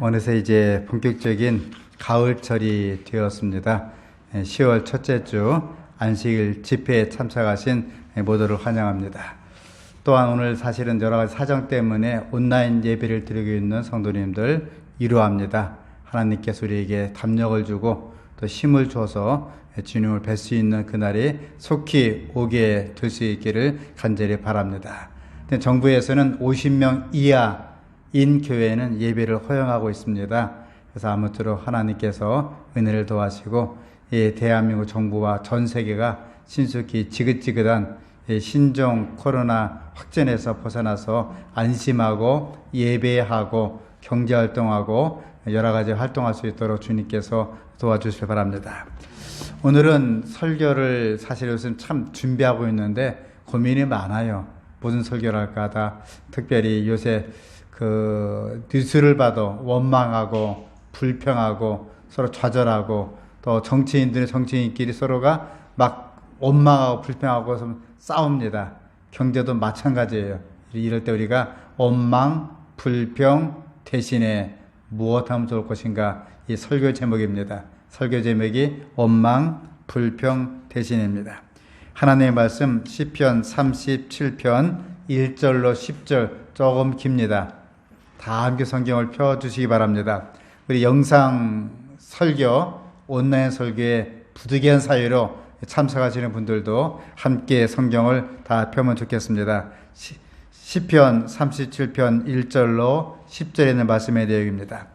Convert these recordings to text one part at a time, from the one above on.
어느새 이제 본격적인 가을철이 되었습니다. 10월 첫째 주 안식일 집회에 참석하신 모두를 환영합니다. 또한 오늘 사실은 여러 가지 사정 때문에 온라인 예배를 드리고 있는 성도님들 위로합니다. 하나님께서 우리에게 담력을 주고 또 힘을 줘서 주님을 뵐 수 있는 그날이 속히 오게 될 수 있기를 간절히 바랍니다. 정부에서는 50명 이하인 교회는 예배를 허용하고 있습니다. 그래서 아무쪼록 하나님께서 은혜를 도와주시고 대한민국 정부와 전 세계가 신속히 지긋지긋한 신종 코로나 확진에서 벗어나서 안심하고 예배하고 경제활동하고 여러 가지 활동할 수 있도록 주님께서 도와주시기 바랍니다. 오늘은 설교를 사실 요즘 참 준비하고 있는데 고민이 많아요. 무슨 설교를 할까 하다 특별히 요새 그 뉴스를 봐도 원망하고 불평하고 서로 좌절하고 또 정치인끼리 서로가 막 원망하고 불평하고 싸웁니다. 경제도 마찬가지예요. 이럴 때 우리가 원망, 불평 대신에 무엇하면 좋을 것인가, 이 설교 제목입니다. 설교 제목이 원망, 불평 대신입니다. 하나님의 말씀 시편 37편 1절로 10절 조금 깁니다. 다 함께 성경을 펴주시기 바랍니다. 우리 영상 설교, 온라인 설교에 부득이한 사유로 참석하시는 분들도 함께 성경을 다 펴면 좋겠습니다. 시편 37편 1절로 10절에 있는 말씀의 내용입니다.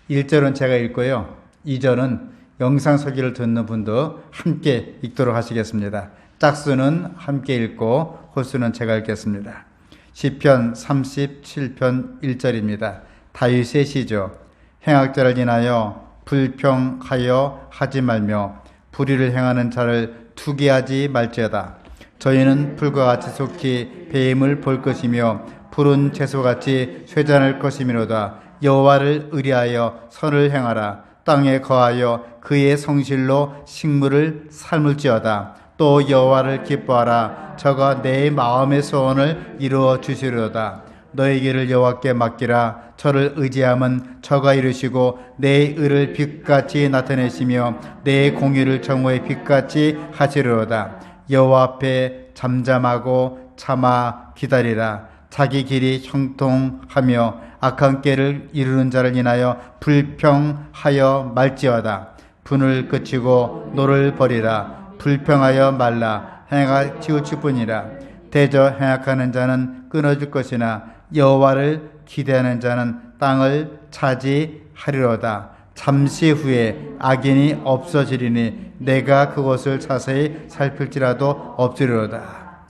1절은 제가 읽고요. 2절은 영상 설교를 듣는 분도 함께 읽도록 하시겠습니다. 짝수는 함께 읽고 홀수는 제가 읽겠습니다. 시편 37편 1절입니다. 다윗의 시죠. 행악자를 인하여 불평하여 하지 말며 불의를 행하는 자를 투기하지 말지어다. 저희는 불과 같이 속히 배임을 볼 것이며 푸른 채소같이 쇠잔할 것이미로다. 여호와를 의리하여 선을 행하라. 땅에 거하여 그의 성실로 식물을 삶을지어다. 또 여호와를 기뻐하라. 저가 내 마음의 소원을 이루어 주시리로다. 너의 길을 여호와께 맡기라. 저를 의지함은 저가 이루시고 내 의를 빛같이 나타내시며 내 공의를 정오의 빛같이 하시리로다. 여호와 앞에 잠잠하고 참아 기다리라. 자기 길이 형통하며 악한 길을 이루는 자를 인하여 불평하여 말지어다. 분을 그치고 노를 버리라. 불평하여 말라. 행하 치우칠 뿐이라. 대저 행악하는 자는 끊어질 것이나 여호와를 기대하는 자는 땅을 차지하리로다. 잠시 후에 악인이 없어지리니 내가 그것을 자세히 살필지라도 없으리로다.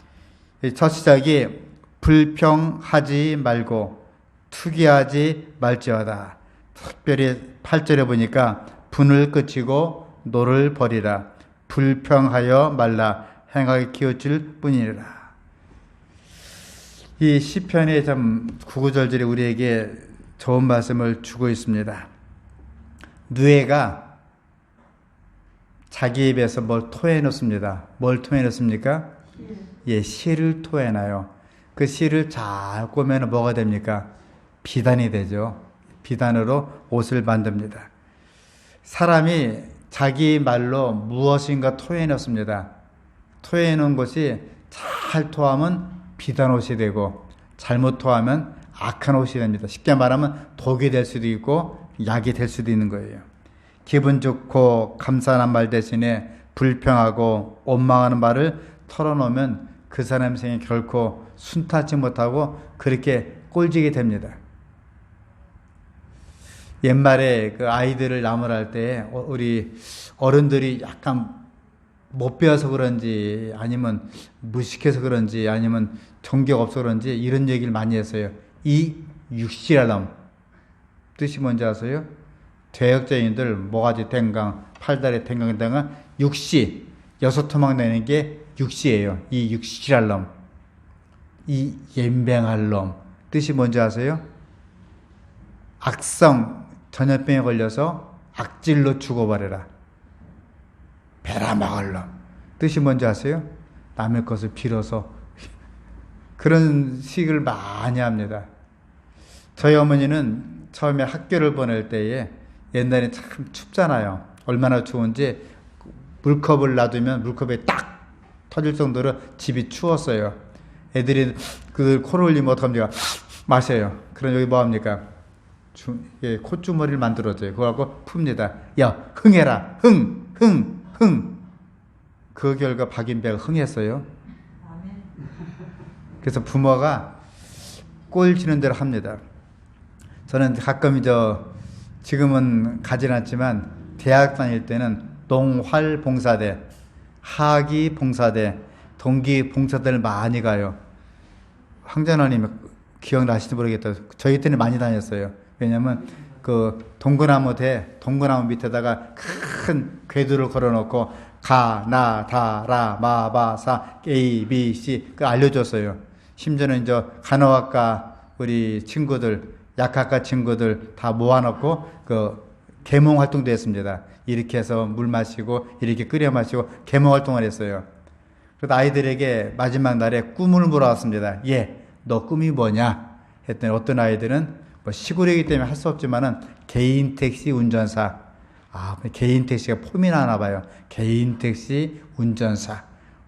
첫 시작이 불평하지 말고 투기하지 말지어다. 특별히 8절에 보니까 분을 그치고 노를 버리라. 불평하여 말라. 행하게 키워질 뿐이라. 이 시편의 참 구구절절이 우리에게 좋은 말씀을 주고 있습니다. 누에가 자기 입에서 뭘 토해놓습니다. 뭘 토해놓습니까? 씨를 토해놔요. 그 씨를 잘 꼬매면 뭐가 됩니까? 비단이 되죠. 비단으로 옷을 만듭니다. 사람이 자기 말로 무엇인가 토해놓습니다. 토해놓은 것이 잘 토하면 비단 옷이 되고 잘못 토하면 악한 옷이 됩니다. 쉽게 말하면 독이 될 수도 있고 약이 될 수도 있는 거예요. 기분 좋고 감사한 말 대신에 불평하고 원망하는 말을 털어놓으면 그 사람 생에 결코 순탄치 못하고 그렇게 꼴지게 됩니다. 옛말에 그 아이들을 나무랄 때 우리 어른들이 약간 못 배워서 그런지 아니면 무식해서 그런지 아니면 정격 없어 그런지 이런 얘기를 많이 했어요. 이 육시랄람 뜻이 뭔지 아세요? 퇴역자인들 모가지 댕강, 팔다리 댕강 육시 6토막 내는 게 육시예요. 이 육시랄람, 이 옌뱅할 놈 뜻이 뭔지 아세요? 악성 전염병에 걸려서 악질로 죽어버려라. 베라먹을 놈 뜻이 뭔지 아세요? 남의 것을 빌어서 그런 식을 많이 합니다. 저희 어머니는 처음에 학교를 보낼 때에 옛날에 참 춥잖아요. 얼마나 추운지 물컵을 놔두면 물컵에 딱 터질 정도로 집이 추웠어요. 애들이 그 코를 흘리면 어떡합니까? 마셔요. 그럼 여기 뭐합니까? 콧주머니를 만들어줘요. 그거 갖고 풉니다. 야, 흥해라. 흥, 흥, 흥. 그 결과 박인배가 흥했어요. 그래서 부모가 꼴 지는 대로 합니다. 저는 가끔 지금은 가진 않지만 대학 다닐 때는 농활 봉사대, 하기 봉사대, 동기 봉사대를 많이 가요. 황전원님 기억나실지 모르겠다. 저희 때는 많이 다녔어요. 왜냐면 그 동그나무 밑에다가 큰 궤도를 걸어놓고 가, 나, 다, 라, 마, 바, 사, A, B, C 그 알려줬어요. 심지어는 간호학과 우리 친구들, 약학과 친구들 다 모아놓고 그 계몽 활동도 했습니다. 이렇게 해서 물 마시고 이렇게 끓여 마시고 계몽 활동을 했어요. 그래서 아이들에게 마지막 날에 꿈을 물어봤습니다. 너 꿈이 뭐냐? 했더니 어떤 아이들은 뭐 시골이기 때문에 할 수 없지만은 개인 택시 운전사. 개인 택시가 폼이 나나 봐요. 개인 택시 운전사.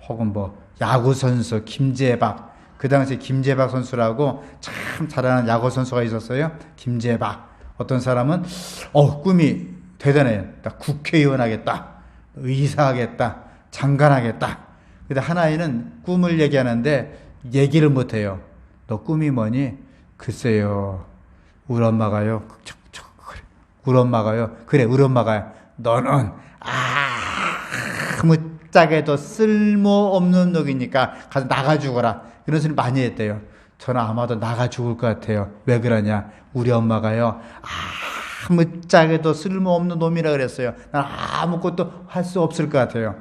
혹은 야구 선수 김재박. 그 당시 김재박 선수라고 참 잘하는 야구 선수가 있었어요. 김재박. 어떤 사람은 꿈이 대단해요. 나 국회의원 하겠다. 의사 하겠다. 장관 하겠다. 근데 한 아이는 꿈을 얘기하는데 얘기를 못해요. 너 꿈이 뭐니? 글쎄요. 우리 엄마가요. 우리 엄마가요. 그래, 우리 엄마가요. 너는 아무짝에도 쓸모없는 놈이니까 가서 나가 죽어라. 이런 소리 많이 했대요. 저는 아마도 나가 죽을 것 같아요. 왜 그러냐? 우리 엄마가요. 아무짝에도 쓸모없는 놈이라 그랬어요. 난 아무것도 할 수 없을 것 같아요.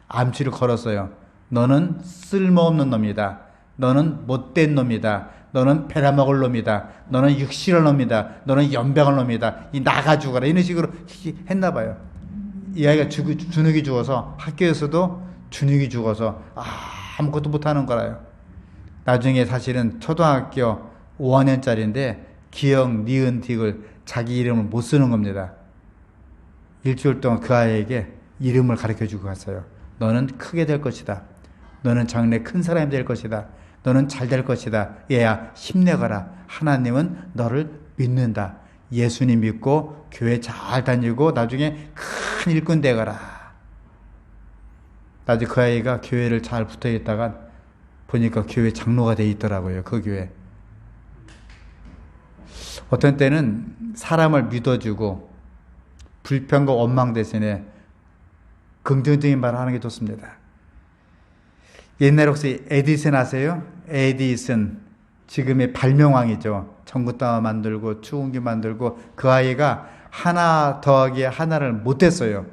암시를 걸었어요. 너는 쓸모없는 놈이다. 너는 못된 놈이다. 너는 베라먹을 놈이다. 너는 육실할 놈이다. 너는 연병할 놈이다. 나가 죽어라. 이런 식으로 했나 봐요. 이 아이가 주눅이 죽어서 학교에서도 주눅이 죽어서 아무것도 못하는 거라요. 나중에 사실은 초등학교 5학년짜리인데 기억, 니은, 딕을 자기 이름을 못 쓰는 겁니다. 일주일 동안 그 아이에게 이름을 가르쳐주고 갔어요. 너는 크게 될 것이다. 너는 장래 큰 사람이 될 것이다. 너는 잘 될 것이다. 얘야 힘내거라. 하나님은 너를 믿는다. 예수님 믿고 교회 잘 다니고 나중에 큰 일꾼 되거라. 나중에 그 아이가 교회를 잘 붙어있다가 보니까 교회 장로가 돼 있더라고요. 그 교회. 어떤 때는 사람을 믿어주고 불평과 원망 대신에 긍정적인 말을 하는 게 좋습니다. 옛날에 혹시 에디슨 아세요? 에디슨. 지금의 발명왕이죠. 전구따마 만들고 추운기 만들고 그 아이가 하나 더하기 하나를 못했어요.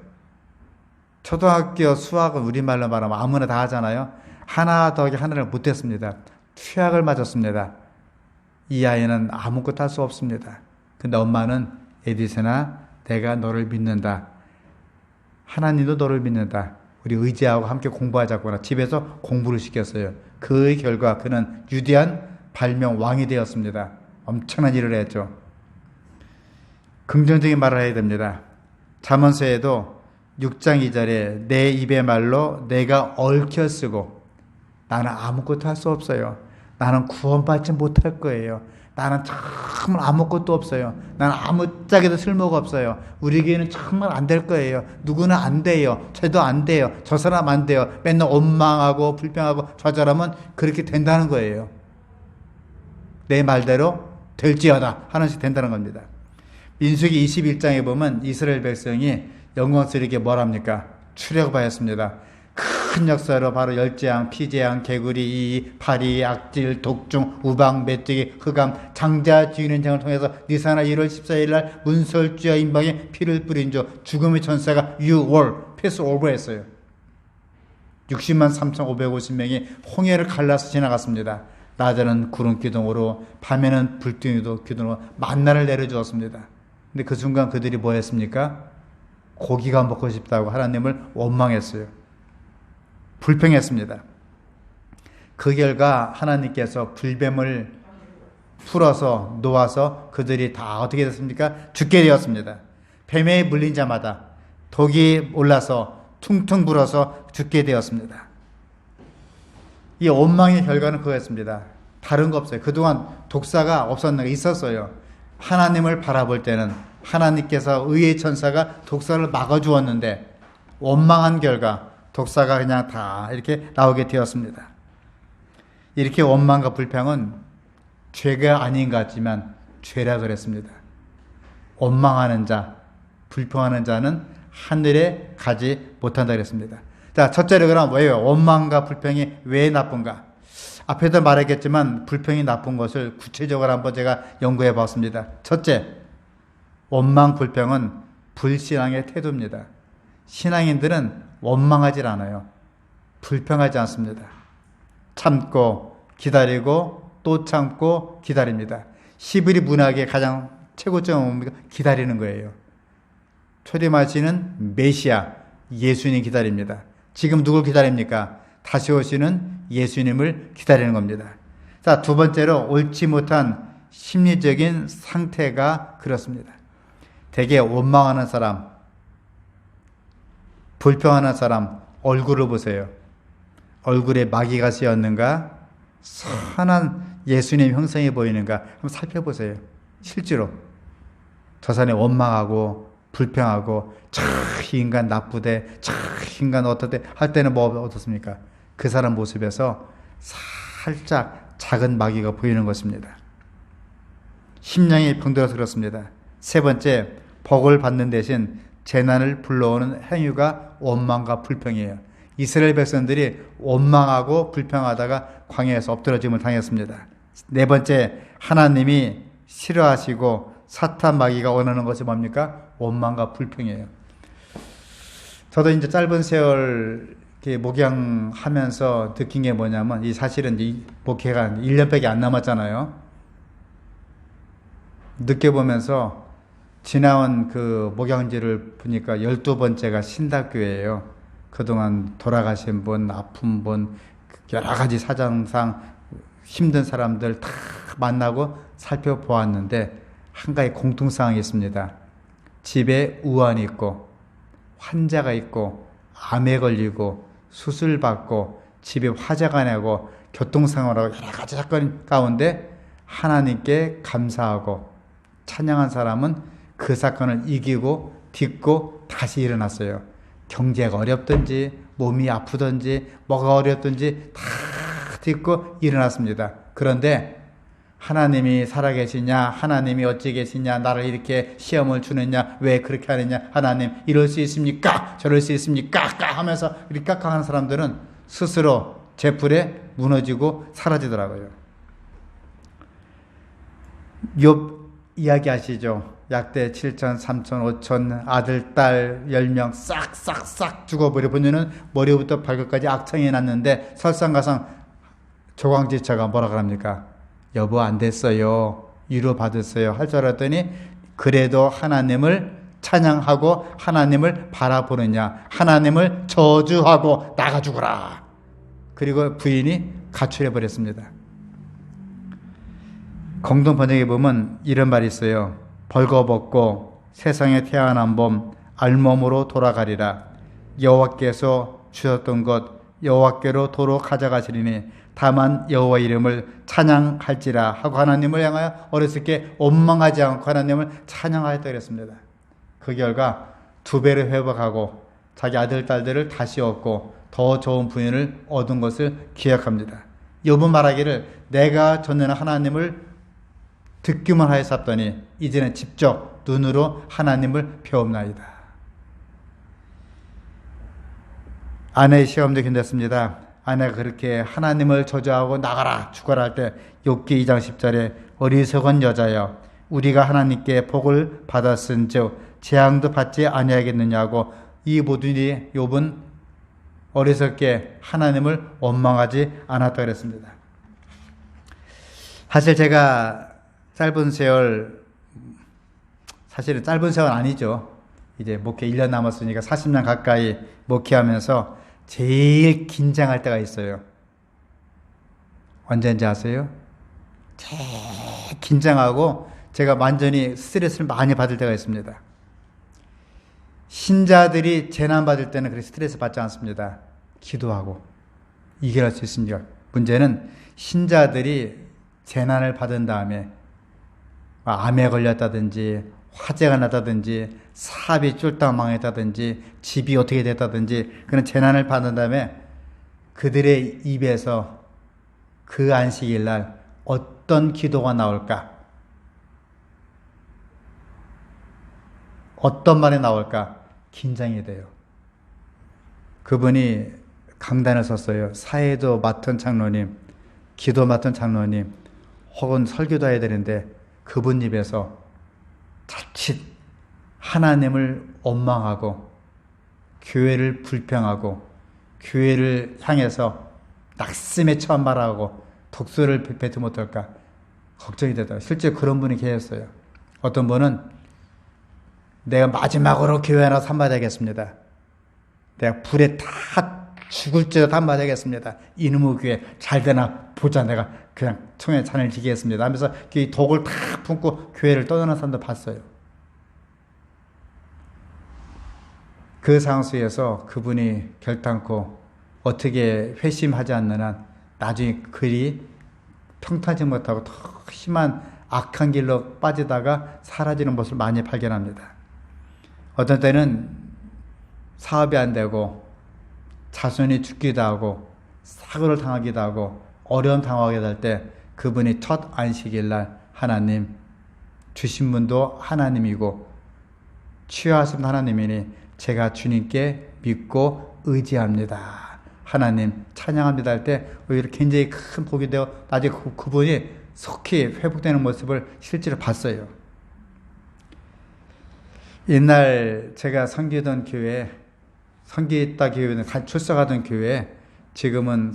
초등학교 수학은 우리말로 말하면 아무나 다 하잖아요. 하나 더하기 하나를 못했습니다. 최악을 맞았습니다. 이 아이는 아무것도 할 수 없습니다. 근데 엄마는 에디슨아 내가 너를 믿는다. 하나님도 너를 믿는다. 우리 의지하고 함께 공부하자꾸나 집에서 공부를 시켰어요. 그 결과 그는 위대한 발명 왕이 되었습니다. 엄청난 일을 했죠. 긍정적인 말을 해야 됩니다. 잠언서에도 6장 2절에 내 입의 말로 내가 얽혀 쓰고 나는 아무것도 할 수 없어요. 나는 구원받지 못할 거예요. 나는 정말 아무것도 없어요. 나는 아무짝에도 쓸모가 없어요. 우리 교회는 정말 안 될 거예요. 누구나 안 돼요. 쟤도 안 돼요. 저 사람 안 돼요. 맨날 원망하고 불평하고 저 사람은 그렇게 된다는 거예요. 내 말대로 될지어다 하나씩 된다는 겁니다. 민수기 21장에 보면 이스라엘 백성이 영광스럽게 뭘 합니까? 출애굽하였습니다. 큰 역사로 바로 열재앙, 피재앙, 개구리, 이의, 파리, 악질, 독중, 우방, 메뚜기, 흑암, 장자 죽이는 장을 통해서 니사나 1월 14일 날 문설주와 임방에 피를 뿌린 주 죽음의 천사가 유월 패스 오버했어요. 60만 3,550명이 홍해를 갈라서 지나갔습니다. 낮에는 구름 기둥으로 밤에는 불덩이도 기둥으로 만나를 내려주었습니다. 근데 그 순간 그들이 뭐 했습니까? 고기가 먹고 싶다고 하나님을 원망했어요. 불평했습니다. 그 결과 하나님께서 불뱀을 풀어서 놓아서 그들이 다 어떻게 됐습니까? 죽게 되었습니다. 뱀에 물린 자마다 독이 올라서 퉁퉁 불어서 죽게 되었습니다. 이 원망의 결과는 그거였습니다. 다른 거 없어요. 그동안 독사가 없었는가? 있었어요. 하나님을 바라볼 때는 하나님께서 의의 천사가 독사를 막아주었는데 원망한 결과 독사가 그냥 다 이렇게 나오게 되었습니다. 이렇게 원망과 불평은 죄가 아닌 것 같지만 죄라 그랬습니다. 원망하는 자, 불평하는 자는 하늘에 가지 못한다 그랬습니다. 자, 첫째로 그럼 왜요? 원망과 불평이 왜 나쁜가? 앞에도 말했겠지만 불평이 나쁜 것을 구체적으로 한번 제가 연구해 봤습니다. 첫째, 원망, 불평은 불신앙의 태도입니다. 신앙인들은 원망하지 않아요. 불평하지 않습니다. 참고 기다리고 또 참고 기다립니다. 히브리 문학의 가장 최고점은 뭡니까? 기다리는 거예요. 초림하시는 메시아 예수님 기다립니다. 지금 누굴 기다립니까? 다시 오시는 예수님을 기다리는 겁니다. 자, 두 번째로 옳지 못한 심리적인 상태가 그렇습니다. 대개 원망하는 사람, 불평하는 사람 얼굴을 보세요. 얼굴에 마귀가 쓰였는가? 선한 예수님 형상이 보이는가? 한번 살펴보세요. 실제로 저 사람이 원망하고 불평하고 이 인간 나쁘대, 이 인간 어떻대 할 때는 뭐 어떻습니까? 그 사람 모습에서 살짝 작은 마귀가 보이는 것입니다. 심령이 병들어서 그렇습니다. 세 번째, 복을 받는 대신 재난을 불러오는 행위가 원망과 불평이에요. 이스라엘 백성들이 원망하고 불평하다가 광야에서 엎드러짐을 당했습니다. 네 번째, 하나님이 싫어하시고 사탄 마귀가 원하는 것이 뭡니까? 원망과 불평이에요. 저도 이제 짧은 세월 목양하면서 느낀 게 뭐냐면, 이 사실은 이 목회가 1년밖에 안 남았잖아요. 느껴보면서 지나온 그 목양지를 보니까 12번째가 신학교예요. 그동안 돌아가신 분, 아픈 분, 여러 가지 사정상 힘든 사람들 다 만나고 살펴보았는데 한 가지 공통사항이 있습니다. 집에 우환이 있고 환자가 있고 암에 걸리고 수술받고 집에 화재가 나고 교통사고라고 여러 가지 사건 가운데 하나님께 감사하고 찬양한 사람은 그 사건을 이기고 딛고 다시 일어났어요. 경제가 어렵든지 몸이 아프든지 뭐가 어렵든지 다 딛고 일어났습니다. 그런데 하나님이 살아계시냐, 하나님이 어찌 계시냐, 나를 이렇게 시험을 주느냐, 왜 그렇게 하느냐, 하나님 이럴 수 있습니까, 저럴 수 있습니까 하면서 이렇게 깎아가는 사람들은 스스로 제풀에 무너지고 사라지더라고요. 욥 이야기 아시죠? 약대 7천, 3천, 5천 아들, 딸 10명 싹싹싹 죽어버려. 본인은 머리부터 발끝까지 악창이 났는데 설상가상 조광지처가 뭐라 그럽니까? 여보 안 됐어요. 위로 받았어요. 할 줄 알았더니 그래도 하나님을 찬양하고 하나님을 바라보느냐, 하나님을 저주하고 나가 죽어라. 그리고 부인이 가출해버렸습니다. 공동 번역에 보면 이런 말이 있어요. 벌거벗고 세상에 태어난 봄 알몸으로 돌아가리라. 여호와께서 주셨던 것 여호와께로 도로 가져가시리니 다만 여호와 이름을 찬양할지라 하고 하나님을 향하여 어렸을 때 원망하지 않고 하나님을 찬양하였다 그랬습니다. 그 결과 2배로 회복하고 자기 아들, 딸들을 다시 얻고 더 좋은 부인을 얻은 것을 기억합니다. 욥은 말하기를 내가 전에는 하나님을 듣기만 하였었더니 이제는 직접 눈으로 하나님을 배웁나이다. 아내의 시험도 견뎠습니다. 아내가 그렇게 하나님을 저주하고 나가라 죽어라 할 때 욥기 2장 10절에 어리석은 여자여 우리가 하나님께 복을 받았은즉 재앙도 받지 아니하겠느냐고 이 모든 일이 욥은 어리석게 하나님을 원망하지 않았다 그랬습니다. 사실 제가 짧은 세월, 사실은 짧은 세월 아니죠. 이제 목회 1년 남았으니까 40년 가까이 목회하면서 제일 긴장할 때가 있어요. 언제인지 아세요? 제일 긴장하고 제가 완전히 스트레스를 많이 받을 때가 있습니다. 신자들이 재난 받을 때는 그렇게 스트레스 받지 않습니다. 기도하고 이겨낼 수 있습니다. 문제는 신자들이 재난을 받은 다음에 암에 걸렸다든지 화재가 났다든지 사업이 쫄딱 망했다든지 집이 어떻게 됐다든지 그런 재난을 받은 다음에 그들의 입에서 그 안식일 날 어떤 기도가 나올까? 어떤 말이 나올까? 긴장이 돼요. 그분이 강단을 섰어요. 사회도 맡은 장로님, 기도 맡은 장로님, 혹은 설교도 해야 되는데 그분 입에서 자칫 하나님을 원망하고 교회를 불평하고 교회를 향해서 낙심에 처한 말하고 독소를 뱉으면 어떨까 걱정이 되더라고요. 실제 그런 분이 계셨어요. 어떤 분은 내가 마지막으로 교회 하나 한마디 하겠습니다. 내가 불에 다 죽을 죄도 한마디 하겠습니다. 이놈의 교회 잘 되나 보자. 내가 그냥 청에 잔을 지겠습니다 하면서 이 독을 다 품고 교회를 떠나는 사람도 봤어요. 그 상황 속에서 그분이 결단코 어떻게 회심하지 않는 한 나중에 그리 평탄하지 못하고 더 심한 악한 길로 빠지다가 사라지는 모습을 많이 발견합니다. 어떤 때는 사업이 안 되고 자손이 죽기도 하고 사고를 당하기도 하고 어려움 당하게 될 때 그분이 첫 안식일 날 하나님 주신 분도 하나님이고 취하신 하나님이니 제가 주님께 믿고 의지합니다. 하나님 찬양합니다 할 때 오히려 굉장히 큰 복이 되어 나중에 그분이 속히 회복되는 모습을 실제로 봤어요. 옛날 제가 섬기던 교회, 섬기다 교회는 출석하던 교회, 지금은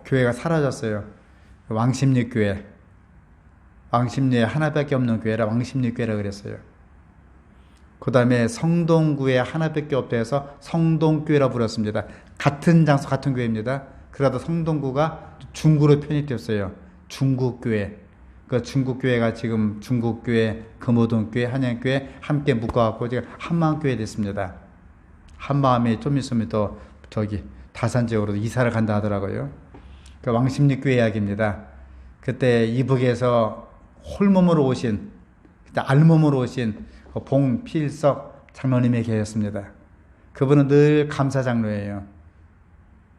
교회가 사라졌어요. 왕십리교회. 왕십리에 하나밖에 없는 교회라 왕십리교회라 그랬어요. 그 다음에 성동구에 하나밖에 없다 해서 성동교회라 불렀습니다. 같은 장소 같은 교회입니다. 그러다 성동구가 중구로 편입됐어요. 중구교회. 그 중구교회가 지금 중구교회, 금호동교회, 한양교회 함께 묶어갖고 지금 한마음교회 됐습니다. 한마음이 좀 있으면 또 저기 다산 지역으로 이사를 간다 하더라고요. 그 왕십리교회 이야기입니다. 그때 이북에서 홀몸으로 오신, 그때 알몸으로 오신 봉필석 장로님이 계셨습니다. 그분은 늘 감사 장로예요.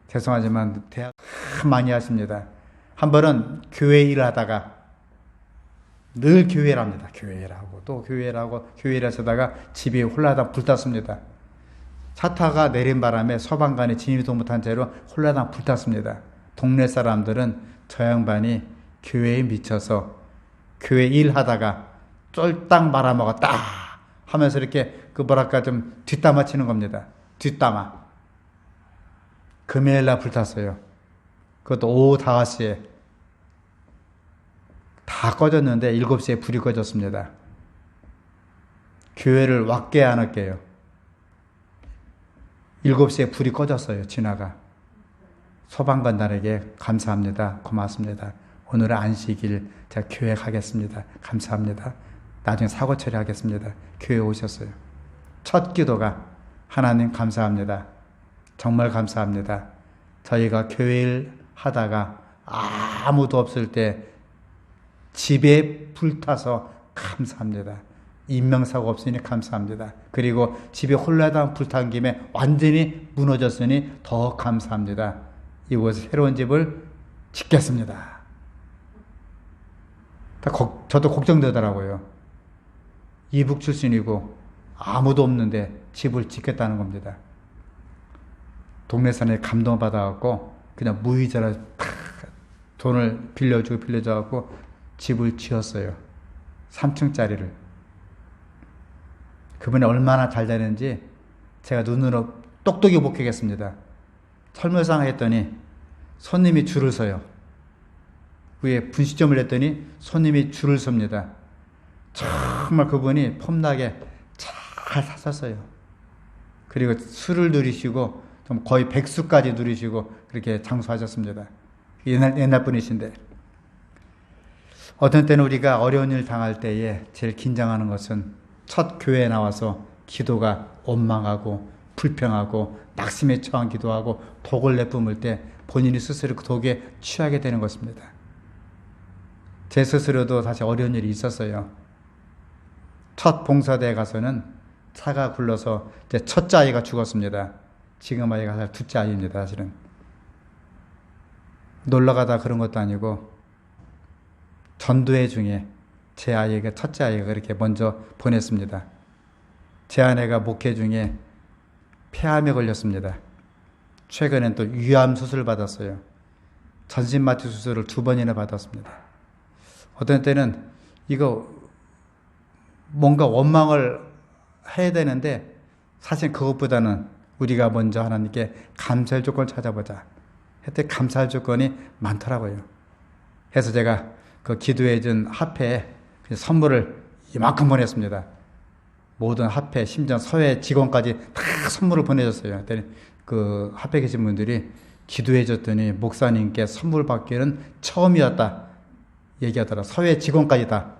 죄송하지만 대학 많이 하십니다. 한 번은 교회 일을 하다가 늘 교회를 합니다. 교회를 하고 또 교회를 하고 교회를 하다가 집이 홀라당 불탔습니다. 차 타가 내린 바람에 소방관이 진입도 못한 채로 홀라당 불탔습니다. 동네 사람들은 저 양반이 교회에 미쳐서 교회 일하다가 쫄딱 말아먹었다 하면서 이렇게 그 뭐랄까 좀 뒷담화 치는 겁니다. 뒷담화. 금요일날 불탔어요. 그것도 오후 5시에 다 꺼졌는데 7시에 불이 꺼졌습니다. 교회를 왁게 안 할게요. 7시에 불이 꺼졌어요. 지나가. 소방관단에게 감사합니다. 고맙습니다. 오늘은 안식일 제가 교회 가겠습니다. 감사합니다. 나중에 사고 처리하겠습니다. 교회 오셨어요. 첫 기도가 하나님 감사합니다. 정말 감사합니다. 저희가 교회를 하다가 아무도 없을 때 집에 불타서 감사합니다. 인명사고 없으니 감사합니다. 그리고 집에 홀라당 불탄 김에 완전히 무너졌으니 더 감사합니다. 이곳에 새로운 집을 짓겠습니다. 저도 걱정되더라고요. 이북 출신이고 아무도 없는데 집을 짓겠다는 겁니다. 동네 사람이 감동받아갖고 그냥 무이자로 돈을 빌려줘갖고 집을 지었어요. 3층짜리를. 그분이 얼마나 잘 되는지 제가 눈으로 똑똑히 목격했습니다. 설물상 했더니 손님이 줄을 서요. 위에 분식점을 했더니 손님이 줄을 섭니다. 정말 그분이 폼나게 잘 사셨어요. 그리고 술을 누리시고 거의 백수까지 누리시고 그렇게 장수하셨습니다. 옛날 분이신데 어떤 때는 우리가 어려운 일 당할 때에 제일 긴장하는 것은 첫 교회에 나와서 기도가 원망하고 불평하고 낙심에 처한 기도하고 독을 내뿜을 때 본인이 스스로 그 독에 취하게 되는 것입니다. 제 스스로도 사실 어려운 일이 있었어요. 첫 봉사대에 가서는 차가 굴러서 제 첫째 아이가 죽었습니다. 지금 아이가 둘째 아이입니다. 사실은 놀러가다 그런 것도 아니고 전도회 중에 제 아이가 첫째 아이가 그렇게 먼저 보냈습니다. 제 아내가 목회 중에 폐암에 걸렸습니다. 최근엔 또 위암 수술을 받았어요. 전신마취 수술을 2번이나 받았습니다. 어떤 때는 이거 뭔가 원망을 해야 되는데 사실 그것보다는 우리가 먼저 하나님께 감사할 조건을 찾아보자. 했더니 감사할 조건이 많더라고요. 그래서 제가 그 기도해 준 화폐에 선물을 이만큼 보냈습니다. 모든 화폐, 심지어 서회 직원까지 다 선물을 보내줬어요. 그 화폐 계신 분들이 기도해 줬더니 목사님께 선물 받기는 처음이었다 얘기하더라. 서회 직원까지 다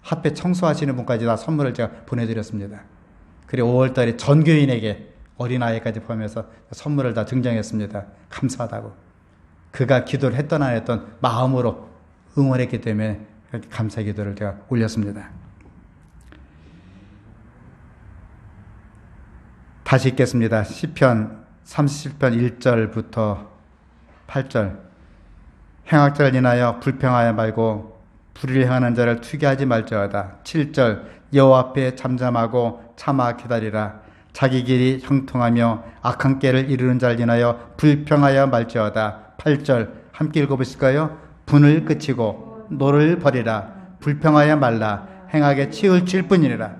화폐 청소하시는 분까지 다 선물을 제가 보내드렸습니다. 그리고 5월달에 전교인에게 어린아이까지 포함해서 선물을 다 증정했습니다. 감사하다고. 그가 기도를 했던 안 했던 마음으로 응원했기 때문에 감사 기도를 제가 올렸습니다. 다시 읽겠습니다. 시편 37편 1절부터 8절. 행악자를 인하여 불평하여 말고 불의를 행하는 자를 투기하지 말지어다. 7절. 여호와 앞에 잠잠하고 참아 기다리라. 자기 길이 형통하며 악한 깨를 이루는 자를 인하여 불평하여 말지어다. 8절. 함께 읽어보실까요? 분을 그치고 노를 버리라. 불평하여 말라. 행악에 치우칠 뿐이니라.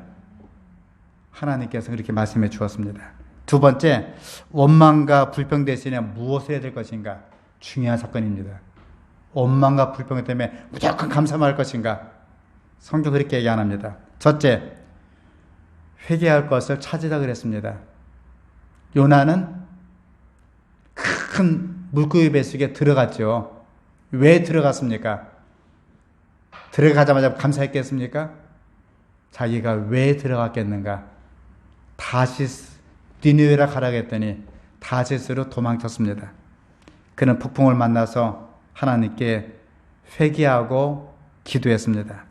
하나님께서 그렇게 말씀해 주었습니다. 두 번째, 원망과 불평 대신에 무엇을 해야 될 것인가? 중요한 사건입니다. 원망과 불평 때문에 무조건 감사만 할 것인가? 성경 그렇게 얘기 안 합니다. 첫째, 회개할 것을 찾으라 그랬습니다. 요나는 큰 물고기 뱃속에 들어갔죠. 왜 들어갔습니까? 들어가자마자 감사했겠습니까? 자기가 왜 들어갔겠는가? 다시스 니느웨라 가라고 했더니 다시스로 도망쳤습니다. 그는 폭풍을 만나서 하나님께 회개하고 기도했습니다.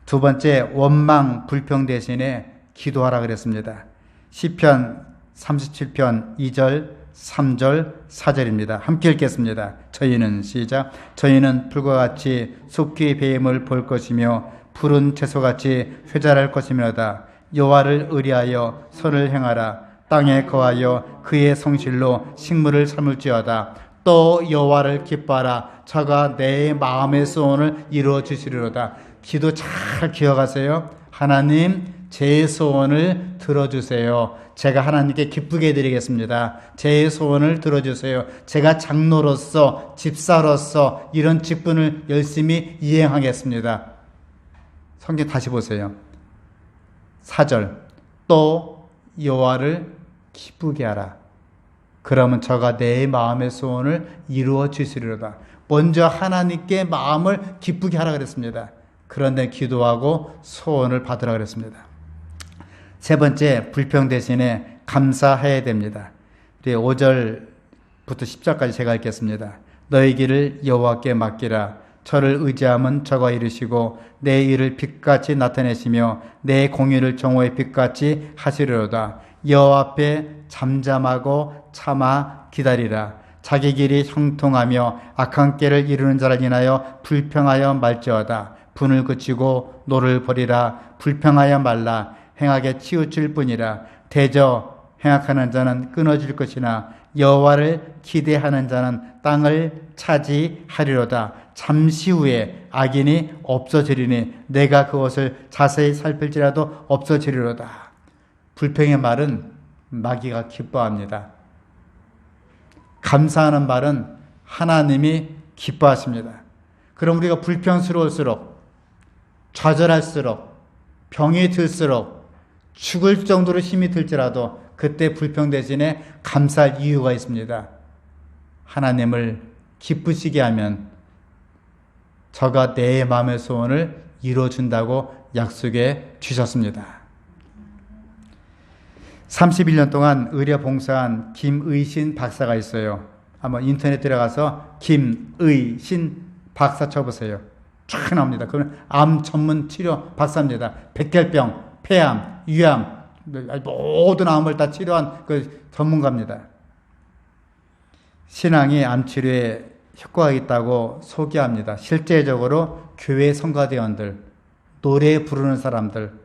두 번째, 원망 불평 대신에 기도하라 그랬습니다. 시편 37편 2절 3절 4절입니다. 함께 읽겠습니다. 저희는 시작. 저희는 불과 같이 숲기 뱀을 볼 것이며 푸른 채소같이 회자할 것이며다. 여호와를 의리하여 선을 행하라. 땅에 거하여 그의 성실로 식물을 삼을지어다. 또 여호와를 기뻐하라. 저가 내 마음의 소원을 이루어 주시리로다. 기도 잘 기억하세요. 하나님, 제 소원을 들어주세요. 제가 하나님께 기쁘게 해드리겠습니다. 제 소원을 들어주세요. 제가 장로로서 집사로서 이런 직분을 열심히 이행하겠습니다. 성경 다시 보세요. 4절. 또 여호와를 기쁘게 하라. 그러면 저가 내 마음의 소원을 이루어 주시리로다. 먼저 하나님께 마음을 기쁘게 하라 그랬습니다. 그런데 기도하고 소원을 받으라 그랬습니다. 세 번째, 불평 대신에 감사해야 됩니다. 5절부터 10절까지 제가 읽겠습니다. 너희 길을 여호와께 맡기라. 저를 의지함은 저가 이루시고 내 일을 빛같이 나타내시며 내 공의를 정오의 빛같이 하시리로다. 여호와 앞에 잠잠하고 참아 기다리라. 자기 길이 형통하며 악한 깨를 이루는 자를 인하여 불평하여 말지어다. 분을 그치고 노를 버리라. 불평하여 말라. 행악에 치우칠 뿐이라. 대저 행악하는 자는 끊어질 것이나 여호와를 기대하는 자는 땅을 차지하리로다. 잠시 후에 악인이 없어지리니 내가 그것을 자세히 살필지라도 없어지리로다. 불평의 말은 마귀가 기뻐합니다. 감사하는 말은 하나님이 기뻐하십니다. 그럼 우리가 불평스러울수록, 좌절할수록, 병이 들수록, 죽을 정도로 힘이 들지라도 그때 불평 대신에 감사할 이유가 있습니다. 하나님을 기쁘시게 하면 저가 내 마음의 소원을 이루어준다고 약속해 주셨습니다. 31년 동안 의료 봉사한 김의신 박사가 있어요. 한번 인터넷 들어가서 김의신 박사 쳐보세요. 쫙 나옵니다. 그건 암 전문 치료 박사입니다. 백혈병, 폐암, 위암, 모든 암을 다 치료한 그 전문가입니다. 신앙이 암 치료에 효과가 있다고 소개합니다. 실제적으로 교회 성가대원들, 노래 부르는 사람들,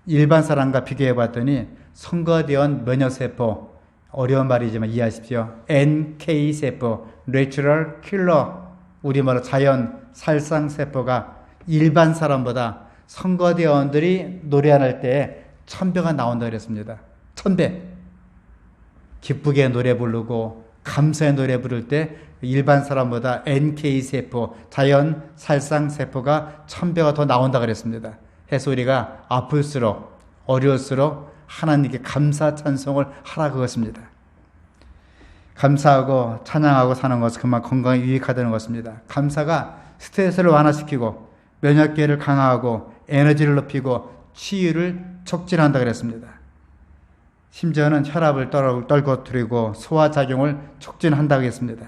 일반 사람과 비교해 봤더니 성가대원 면역세포, 어려운 말이지만 이해하십시오. NK세포, Natural Killer, 우리말로 자연 살상세포가 일반 사람보다 성가대원들이 노래 안 할 때 1000배가 나온다 그랬습니다. 1000배. 기쁘게 노래 부르고 감사의 노래 부를 때 일반 사람보다 NK세포, 자연 살상세포가 1000배가 더 나온다 그랬습니다. 해서 우리가 아플수록 어려울수록 하나님께 감사 찬송을 하라 그것입니다. 감사하고 찬양하고 사는 것은 그만 건강에 유익하다는 것입니다. 감사가 스트레스를 완화시키고 면역계를 강화하고 에너지를 높이고 치유를 촉진한다 그랬습니다. 심지어는 혈압을 떨궈뜨리고 소화작용을 촉진한다고 했습니다.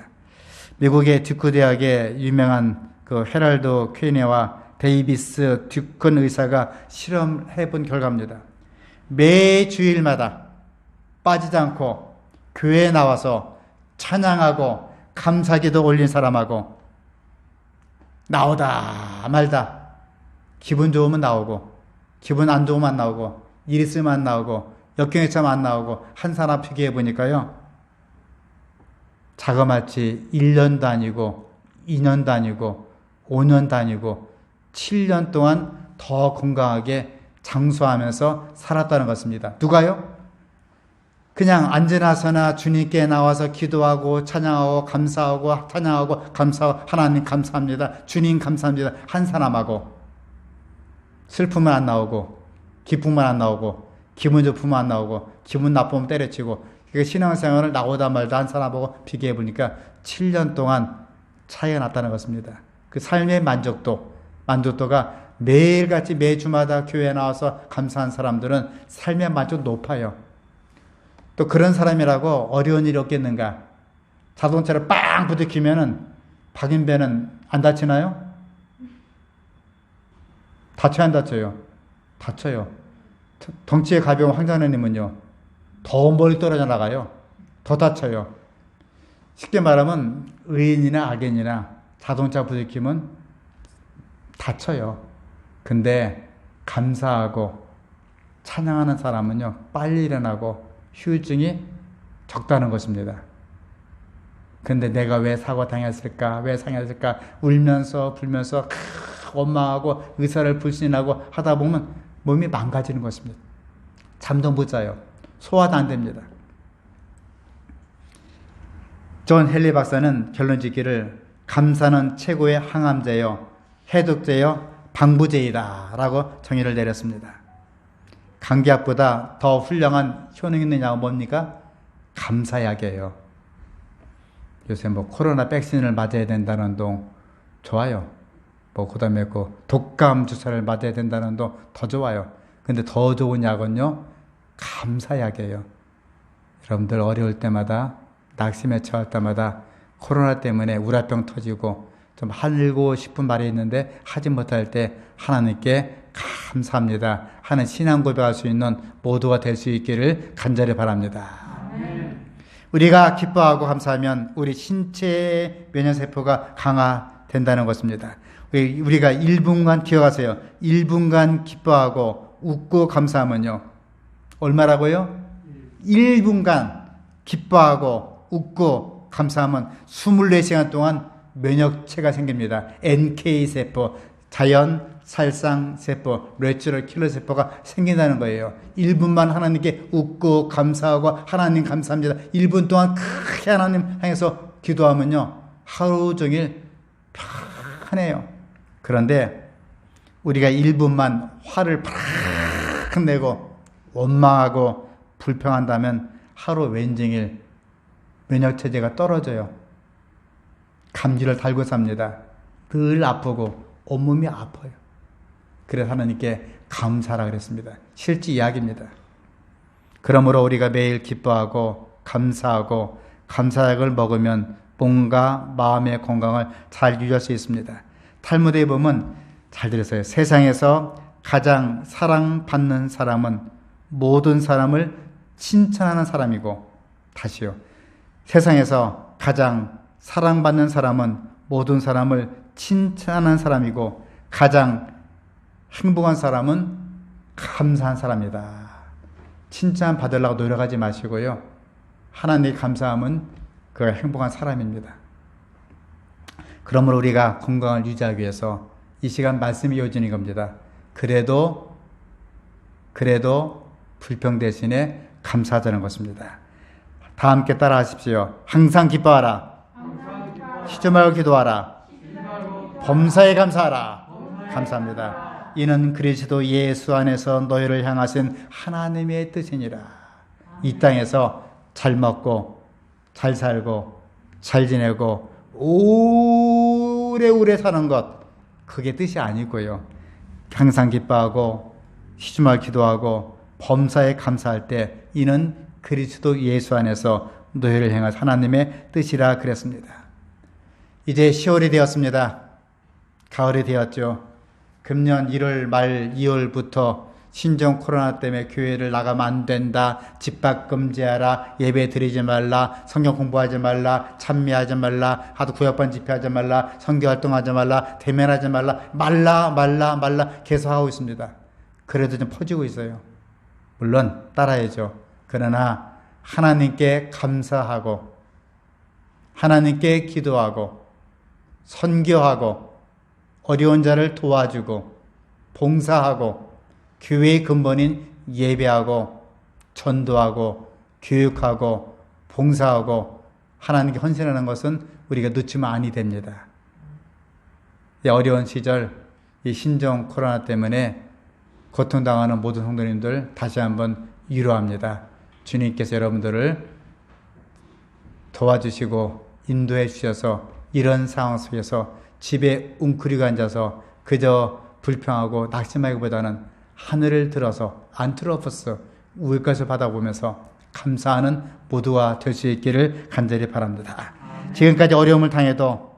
미국의 듀크 대학의 유명한 그 헤럴드 퀘네와 데이비스 듀큰 의사가 실험해 본 결과입니다. 매 주일마다 빠지지 않고 교회에 나와서 찬양하고 감사기도 올린 사람하고 나오다 말다 기분 좋으면 나오고 기분 안 좋으면 안 나오고 일 있으면 안 나오고 역경에 처음 안 나오고 한 사람 비교해 보니까요. 자그마치 1년도 아니고 2년도 아니고 5년도 아니고 7년 동안 더 건강하게 장수하면서 살았다는 것입니다. 누가요? 그냥 앉으나서나 주님께 나와서 기도하고 찬양하고 감사하고 찬양하고 감사하고 하나님 감사합니다. 주님 감사합니다. 한 사람하고 슬픔은 안 나오고 기쁨은 안 나오고 기분 좋으면 안 나오고 기분 나쁘면 때려치고 신앙생활을 나오다 말다 한 사람하고 비교해 보니까 7년 동안 차이가 났다는 것입니다. 그 삶의 만족도가 매일같이 매주마다 교회에 나와서 감사한 사람들은 삶의 만족도 높아요. 또 그런 사람이라고 어려운 일이 없겠는가? 자동차를 빵 부딪히면은 박인배는 안 다치나요? 다쳐요, 안 다쳐요? 다쳐요. 덩치에 가벼운 황장로님은요, 더 멀리 떨어져 나가요. 더 다쳐요. 쉽게 말하면 의인이나 악인이나 자동차 부딪히면 다쳐요. 근데 감사하고 찬양하는 사람은요, 빨리 일어나고 후유증이 적다는 것입니다. 근데 내가 왜 사고 당했을까? 왜 상했을까? 울면서 불면서 원망하고 의사를 불신하고 하다 보면 몸이 망가지는 것입니다. 잠도 못 자요. 소화도 안 됩니다. 존 헨리 박사는 결론 짓기를 감사는 최고의 항암제요, 해독제요, 방부제이다 라고 정의를 내렸습니다. 감기약보다 더 훌륭한 효능 있는 약은 뭡니까? 감사약이에요. 요새 코로나 백신을 맞아야 된다는 동 좋아요. 그 다음에 독감 주사를 맞아야 된다는 동 더 좋아요. 근데 더 좋은 약은요, 감사약이에요. 여러분들 어려울 때마다, 낙심에 처할 때마다 코로나 때문에 우라병 터지고 좀 하고 싶은 말이 있는데 하지 못할 때 하나님께 감사합니다 하는 신앙 고백할 수 있는 모두가 될 수 있기를 간절히 바랍니다. 우리가 기뻐하고 감사하면 우리 신체의 면역세포가 강화된다는 것입니다. 우리가 1분간 기억하세요. 1분간 기뻐하고 웃고 감사하면요, 얼마라고요? 1분간 기뻐하고 웃고 감사하면 24시간 동안 면역체가 생깁니다. NK세포, 자연 살상세포, 내추럴 킬러세포가 생긴다는 거예요. 1분만 하나님께 웃고 감사하고 하나님 감사합니다. 1분 동안 크게 하나님 향해서 기도하면요, 하루 종일 편해요. 그런데 우리가 1분만 화를 팍 내고 원망하고 불평한다면 하루 왼종일 면역체제가 떨어져요. 감기를 달고 삽니다. 늘 아프고 온몸이 아파요. 그래서 하나님께 감사하라 그랬습니다. 실제 이야기입니다. 그러므로 우리가 매일 기뻐하고 감사하고 감사약을 먹으면 몸과 마음의 건강을 잘 유지할 수 있습니다. 탈무드에 보면 잘 들으세요. 세상에서 가장 사랑받는 사람은 모든 사람을 칭찬하는 사람이고, 다시요. 세상에서 가장 사랑받는 사람은 모든 사람을 칭찬하는 사람이고, 가장 행복한 사람은 감사한 사람이다. 칭찬 받으려고 노력하지 마시고요. 하나님의 감사함은 그가 행복한 사람입니다. 그러므로 우리가 건강을 유지하기 위해서 이 시간 말씀이 이어지는 겁니다. 그래도 불평 대신에 감사하자는 것입니다. 다 함께 따라 하십시오. 항상 기뻐하라. 쉬지 말고 기도하라. 범사에 감사하라. 감사합니다. 이는 그리스도 예수 안에서 너희를 향하신 하나님의 뜻이니라. 이 땅에서 잘 먹고 잘 살고 잘 지내고 오래오래 사는 것, 그게 뜻이 아니고요. 항상 기뻐하고 쉬지 말고 기도하고 범사에 감사할 때 이는 그리스도 예수 안에서 너희를 향한 하나님의 뜻이라 그랬습니다. 이제 10월이 되었습니다. 가을이 되었죠. 금년 1월 말 2월부터 신종 코로나 때문에 교회를 나가면 안 된다, 집합 금지하라, 예배 드리지 말라, 성경 공부하지 말라, 찬미하지 말라, 하도 구역반 집회하지 말라, 선교활동하지 말라, 대면하지 말라 계속 하고 있습니다. 그래도 좀 퍼지고 있어요. 물론 따라야죠. 그러나 하나님께 감사하고 하나님께 기도하고 선교하고 어려운 자를 도와주고 봉사하고 교회의 근본인 예배하고 전도하고 교육하고 봉사하고 하나님께 헌신하는 것은 우리가 놓치면 아니 됩니다. 이 어려운 시절 이 신종 코로나 때문에 고통당하는 모든 성도님들 다시 한번 위로합니다. 주님께서 여러분들을 도와주시고 인도해 주셔서 이런 상황 속에서 집에 웅크리고 앉아서 그저 불평하고 낙심하기보다는 하늘을 들어서 안트로포스 우일것을 받아보면서 감사하는 모두가 될 수 있기를 간절히 바랍니다. 지금까지 어려움을 당해도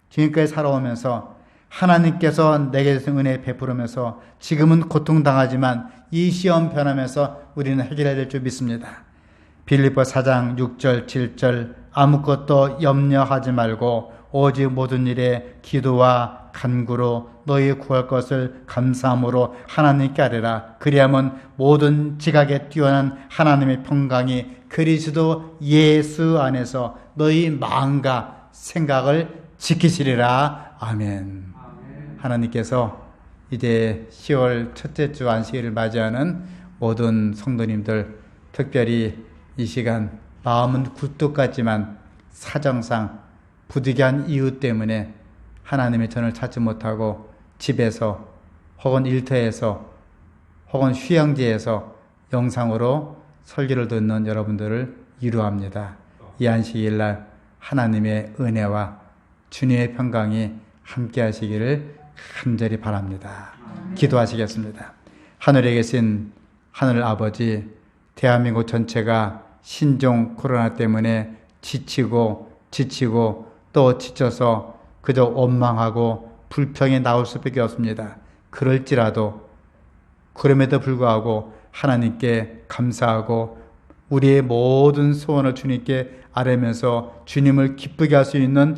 지금까지 살아오면서 하나님께서 내게 은혜 베풀으면서 지금은 고통당하지만 이 시험 변하면서 우리는 해결해야 될 줄 믿습니다. 빌립보 4장 6절 7절 아무것도 염려하지 말고 오직 모든 일에 기도와 간구로 너희 구할 것을 감사함으로 하나님께 아뢰라. 그리하면 모든 지각에 뛰어난 하나님의 평강이 그리스도 예수 안에서 너희 마음과 생각을 지키시리라. 아멘. 하나님께서 이제 10월 첫째 주 안식일을 맞이하는 모든 성도님들, 특별히 이 시간 마음은 굴뚝 같지만 사정상 부득이한 이유 때문에 하나님의 전을 찾지 못하고 집에서 혹은 일터에서 혹은 휴양지에서 영상으로 설교를 듣는 여러분들을 위로합니다. 이 안식일날 하나님의 은혜와 주님의 평강이 함께 하시기를 간절히 바랍니다. 기도하시겠습니다. 하늘에 계신 하늘 아버지, 대한민국 전체가 신종 코로나 때문에 지치고 또 지쳐서 그저 원망하고 불평이 나올 수밖에 없습니다. 그럼에도 불구하고 하나님께 감사하고 우리의 모든 소원을 주님께 아뢰면서 주님을 기쁘게 할 수 있는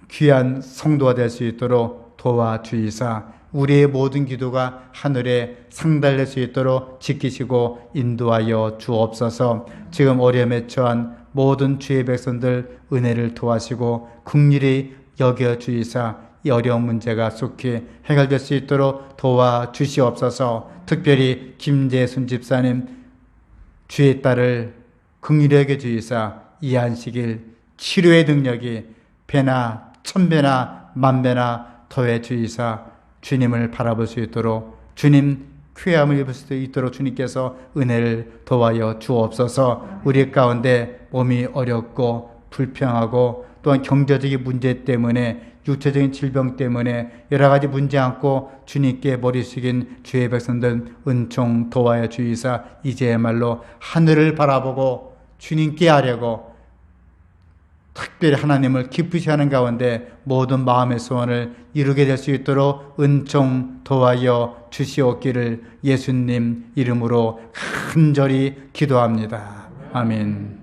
귀한 성도가 될 수 있도록 도와주이사 우리의 모든 기도가 하늘에 상달될 수 있도록 지키시고 인도하여 주옵소서. 지금 어려움에 처한 모든 주의 백성들 은혜를 도와시고 긍휼히 여겨주이사 이 어려운 문제가 속히 해결될 수 있도록 도와주시옵소서. 특별히 김재순 집사님 주의 딸을 긍휼히 여겨주이사 이 안식일 치료의 능력이 배나 천배나 만배나 더해 주이사 주님을 바라볼 수 있도록 주님 쾌함을 입을 수 있도록 주님께서 은혜를 도와여 주옵소서. 우리 가운데 몸이 어렵고 불평하고 또한 경제적인 문제 때문에 육체적인 질병 때문에 여러 가지 문제 안고 주님께 머리 숙인 주의 백성들 은총 도와여 주이사 이제야말로 하늘을 바라보고 주님께 하려고 특별히 하나님을 기쁘시 하는 가운데 모든 마음의 소원을 이루게 될 수 있도록 은총 도와여 주시옵기를 예수님 이름으로 간절히 기도합니다. 아멘.